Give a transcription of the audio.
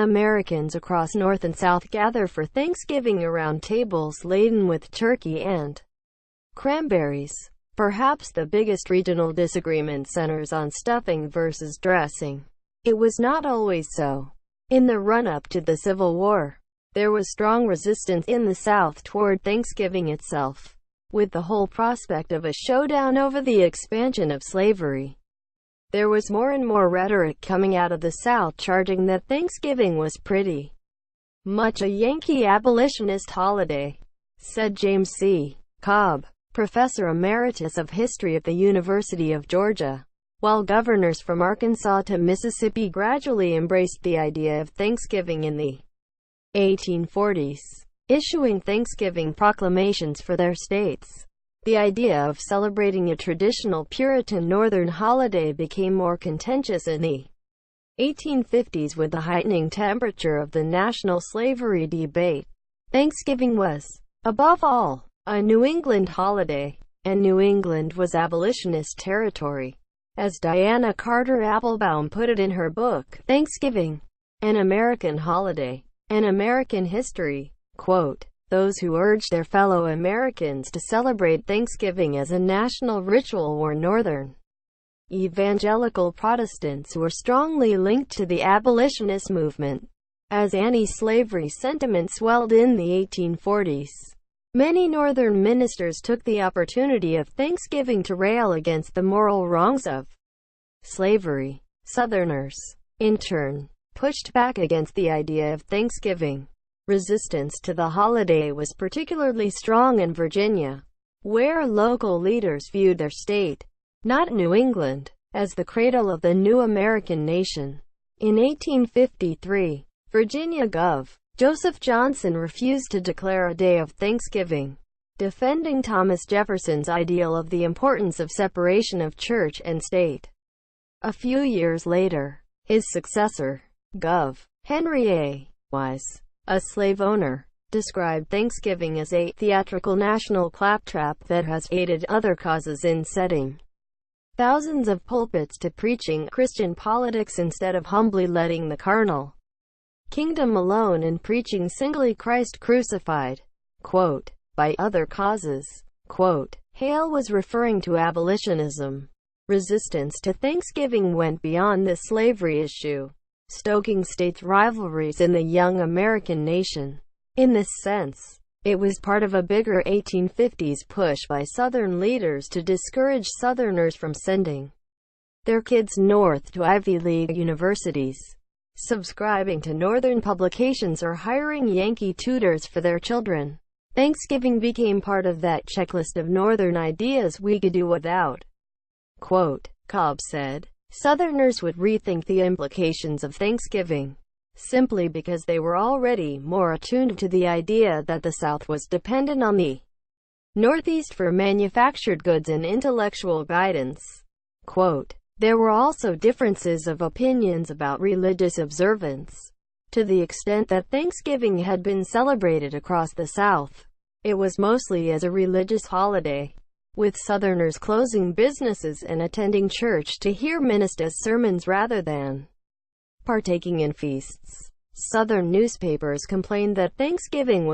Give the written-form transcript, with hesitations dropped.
Americans across North and South gather for Thanksgiving around tables laden with turkey and cranberries. Perhaps the biggest regional disagreement centers on stuffing versus dressing. It was not always so. In the run-up to the Civil War, there was strong resistance in the South toward Thanksgiving itself, with the whole prospect of a showdown over the expansion of slavery. There was more and more rhetoric coming out of the South charging that Thanksgiving was pretty much a Yankee abolitionist holiday, said James C. Cobb, professor emeritus of history at the University of Georgia. While governors from Arkansas to Mississippi gradually embraced the idea of Thanksgiving in the 1840s, issuing Thanksgiving proclamations for their states, the idea of celebrating a traditional Puritan Northern holiday became more contentious in the 1850s with the heightening temperature of the national slavery debate. Thanksgiving was, above all, a New England holiday, and New England was abolitionist territory. As Diana Carter Applebaum put it in her book, Thanksgiving, An American Holiday, An American History, quote, those who urged their fellow Americans to celebrate Thanksgiving as a national ritual were Northern evangelical Protestants who were strongly linked to the abolitionist movement. As anti-slavery sentiment swelled in the 1840s, many Northern ministers took the opportunity of Thanksgiving to rail against the moral wrongs of slavery. Southerners, in turn, pushed back against the idea of Thanksgiving. Resistance to the holiday was particularly strong in Virginia, where local leaders viewed their state, not New England, as the cradle of the new American nation. In 1853, Virginia Gov. Joseph Johnson refused to declare a day of Thanksgiving, defending Thomas Jefferson's ideal of the importance of separation of church and state. A few years later, his successor, Gov. Henry A. Wise, a slave owner, described Thanksgiving as a theatrical national claptrap that has aided other causes in setting thousands of pulpits to preaching Christian politics instead of humbly letting the carnal kingdom alone and preaching singly Christ crucified. Quote, by other causes. Quote, Hale was referring to abolitionism. Resistance to Thanksgiving went beyond the slavery issue, stoking state rivalries in the young American nation. In this sense, it was part of a bigger 1850s push by Southern leaders to discourage Southerners from sending their kids north to Ivy League universities, subscribing to Northern publications, or hiring Yankee tutors for their children. Thanksgiving became part of that checklist of Northern ideas we could do without. Quote, Cobb said, Southerners would rethink the implications of Thanksgiving, simply because they were already more attuned to the idea that the South was dependent on the Northeast for manufactured goods and intellectual guidance. Quote, there were also differences of opinions about religious observance. To the extent that Thanksgiving had been celebrated across the South, it was mostly as a religious holiday, with Southerners closing businesses and attending church to hear ministers' sermons rather than partaking in feasts. Southern newspapers complained that Thanksgiving was